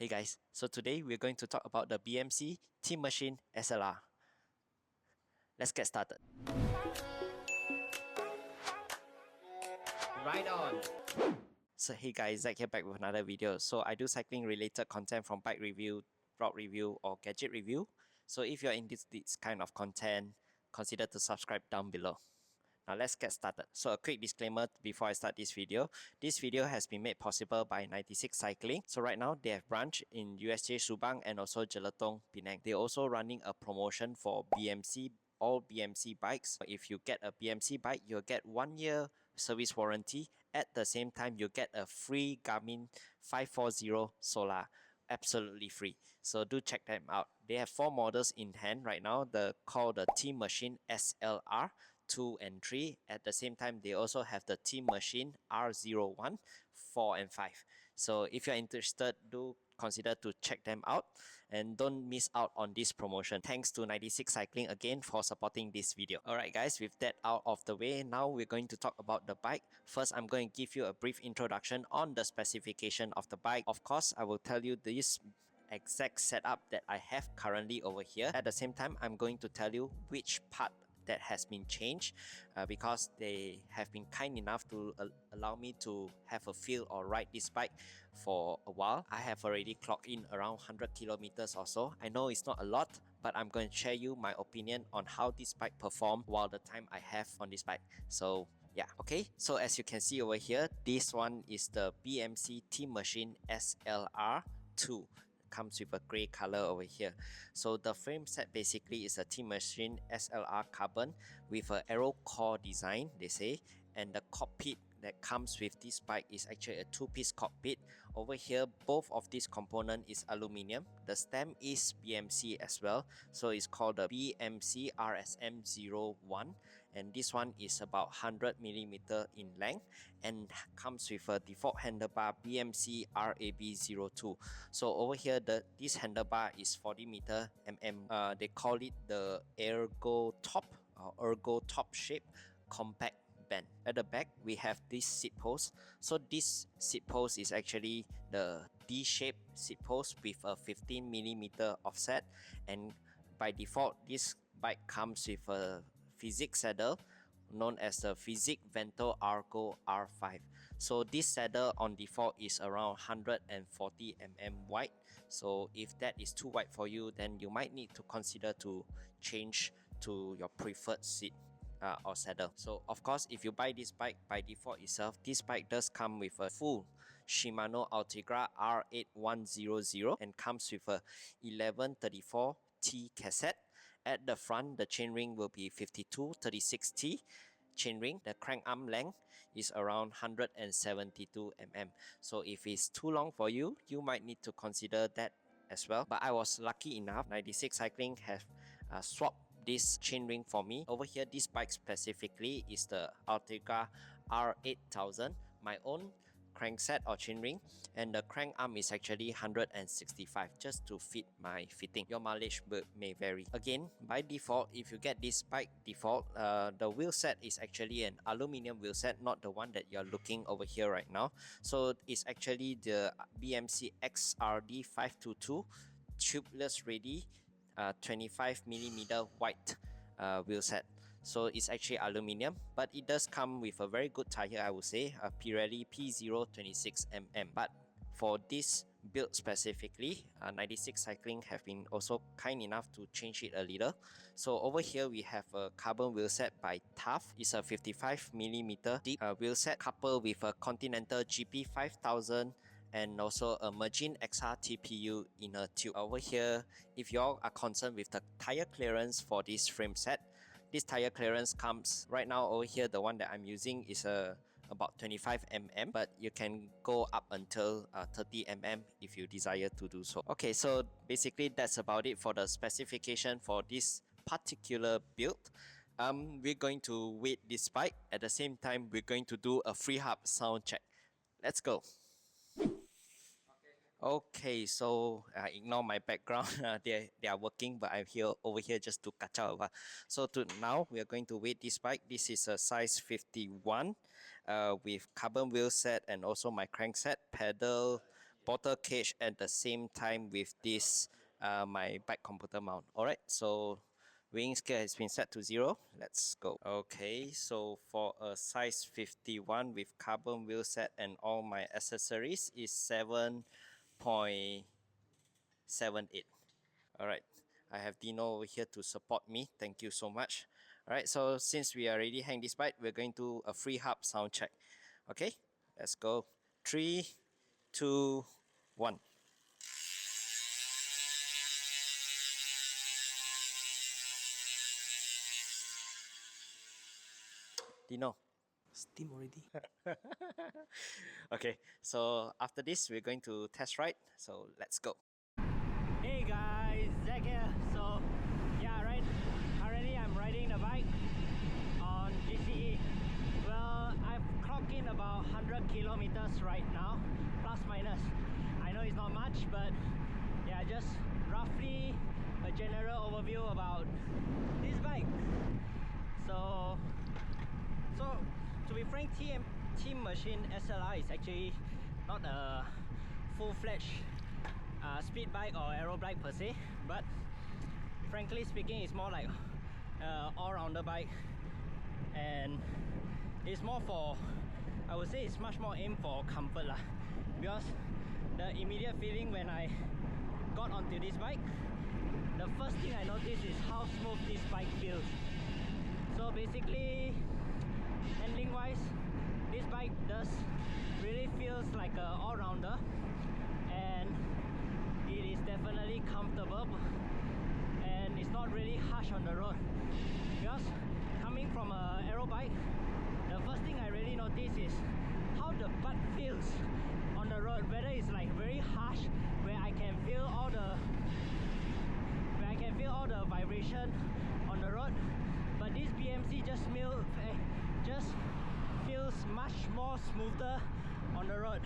Hey guys, so today we're going to talk about the Bmc Teammachine Slr. Let's get started. Right on! So hey guys, Zach here back with another video. So I do cycling related content from bike review, route review or gadget review. So if you're in this kind of content, consider to subscribe down below. Now let's get started. So a quick disclaimer before I start this video. This video has been made possible by 96 Cycling. So right now they have branch in USJ Subang and also Jelutong, Penang. They're also running a promotion for BMC, all BMC bikes. If you get a BMC bike, you'll get 1 year service warranty. At the same time, you'll get a free Garmin 540 Solar. Absolutely free. So do check them out. They have 4 models in hand right now. Called the Teammachine Slr 2 and 3. At the same time, they also have the Teammachine R01, 4 and 5. So if you're interested, do consider to check them out and don't miss out on this promotion. Thanks to 96 Cycling again for supporting this video. Alright guys, with that out of the way, now we're going to talk about the bike. First, I'm going to give you a brief introduction on the specification of the bike. Of course, I will tell you this exact setup that I have currently over here. At the same time, I'm going to tell you which part that has been changed because they have been kind enough to allow me to have a feel or ride this bike for a while. I have already clocked in around 100 kilometers or so. I know it's not a lot, but I'm going to share you my opinion on how this bike performed while the time I have on this bike. So yeah, okay, so as you can see over here, this one is the Bmc Teammachine Slr 2. Comes with a gray color over here. So the frame set basically is a Teammachine Slr carbon with a aero core design, they say, and the cockpit that comes with this bike is actually a 2-piece cockpit. Over here, both of these components is aluminium. The stem is BMC as well, so it's called the Bmc RSM01, and this one is about 100mm in length and comes with a default handlebar BMC RAB02. So over here, this handlebar is 40mm. They call it the ergo top shape compact band. At the back, we have this seat post. So this seat post is actually the D-shaped seat post with a 15mm offset, and by default, this bike comes with a physics saddle known as the Physic Vento Argo R5. So this saddle on default is around 140mm wide. So if that is too wide for you, then you might need to consider to change to your preferred seat or saddle. So of course, if you buy this bike by default itself, this bike does come with a full Shimano Ultegra R8100 and comes with a 1134T cassette. At the front, the chainring will be 5236T chainring. The crank arm length is around 172mm. So if it's too long for you, you might need to consider that as well. But I was lucky enough, 96 Cycling have swapped this chainring for me. Over here, this bike specifically is the Ultegra R8000, my own crankset or chainring, and the crank arm is actually 165 just to fit my fitting. Your mileage may vary. Again, by default, if you get this bike default, the wheel set is actually an aluminum wheel set, not the one that you're looking over here right now. So it's actually the BMC XRD 522 tubeless ready 25mm wide wheel set. So it's actually aluminium, but it does come with a very good tire, I would say, a Pirelli P026mm. But for this build specifically, 96 Cycling have been also kind enough to change it a little. So over here we have a carbon wheel set by Tough. It's a 55mm deep wheel set coupled with a Continental GP 5000 and also a Mergin XR TPU inner tube. Over here, if you all are concerned with the tire clearance for this frame set, this tire clearance comes right now over here. The one that I'm using is about 25mm, but you can go up until 30mm if you desire to do so. Okay, so basically that's about it for the specification for this particular build. We're going to weight this bike. At the same time, we're going to do a free hub sound check. Let's go. Okay, so ignore my background. They are working, but I'm over here just to catch up. So now we are going to weight this bike. This is a size 51 with carbon wheel set and also my crank set, pedal, bottle cage at the same time with this my bike computer mount. Alright, so weighing scale has been set to 0. Let's go. Okay, so for a size 51 with carbon wheel set and all my accessories is 7.78. Alright, I have Dino over here to support me. Thank you so much. Alright, so since we already hang this bike, we're going to a free hub sound check. Okay, let's go. 3, 2, 1. Dino. Steam already. Okay, so after this, we're going to test ride. So let's go. Hey guys, Zach here. So yeah, right. Currently I'm riding the bike on GCE. Well, I've clocked in about 100 kilometers right now, plus minus. I know it's not much, but yeah, just roughly a general overview about this bike. So to be frank, Teammachine Slr is actually not a full-fledged speed bike or aero bike per se, but frankly speaking, it's more like all-rounder bike, and it's more for, I would say it's much more aimed for comfort lah. Because the immediate feeling when I got onto this bike, the first thing I noticed is how smooth this bike feels. So basically, handling wise, this bike does really feels like an all-rounder, and it is definitely comfortable, and it's not really harsh on the road. Because coming from an aero bike, the first thing I really notice is how the butt feels on the road, whether it's like very harsh where I can feel all the vibration on the road, but this BMC just feels much more smoother on the road.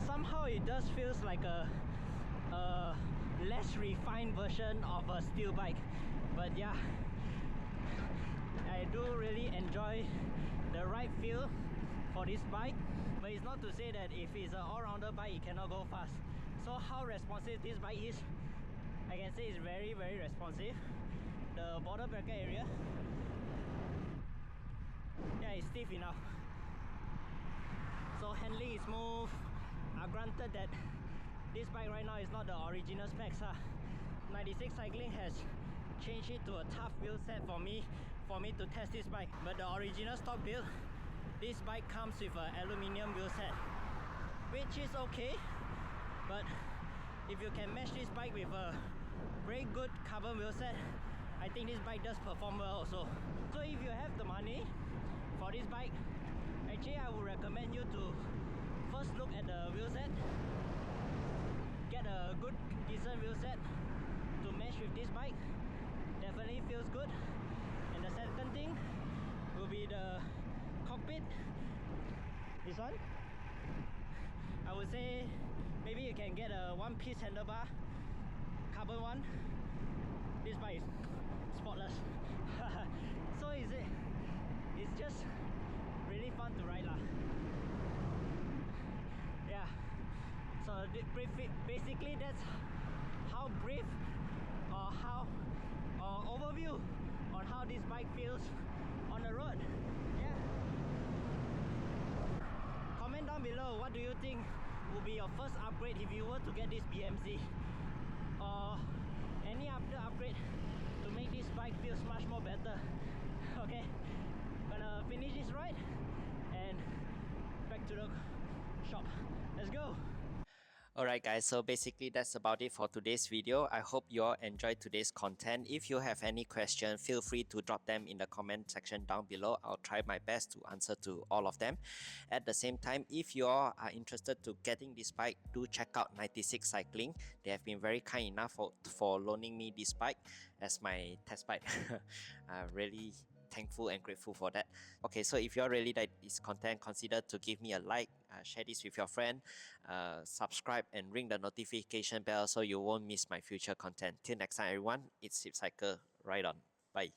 Somehow it does feels like a less refined version of a steel bike, but yeah, I do really enjoy the ride feel for this bike. But it's not to say that if it's an all-rounder bike it cannot go fast. So how responsive this bike is, I can say it's very responsive. The border bracket area, yeah, it's stiff enough, so handling is smooth. Granted that this bike right now is not the original specs. 96 Cycling has changed it to a tough wheel set for me to test this bike, but the original stock build, this bike comes with an aluminium wheel set, which is okay. But if you can match this bike with a very good carbon wheel set, I think this bike does perform well also. So if you have the money for this bike, actually I would recommend you to first look at the wheel set, get a good decent wheel set to match with this bike. Definitely feels good. And the second thing will be the cockpit. This one, I would say maybe you can get a one-piece handlebar, carbon one. This bike is spotless. So it's just really fun to ride lah. Yeah, so basically that's how brief or overview on how this bike feels on the road. Yeah, comment down below, what do you think will be your first upgrade if you were to get this BMC, or any other upgrade to make this bike feels much more better. Okay, gonna finish this ride and back to the shop. Let's go. Alright guys, so basically that's about it for today's video. I hope you all enjoyed today's content. If you have any question, feel free to drop them in the comment section down below. I'll try my best to answer to all of them. At the same time, if you all are interested to getting this bike, do check out 96 Cycling. They have been very kind enough for loaning me this bike as my test bike. Really thankful and grateful for that. Okay, so if you all really like this content, consider to give me a like, share this with your friend, subscribe and ring the notification bell so you won't miss my future content. Till next time everyone, it's Sip Cycle, ride on, bye.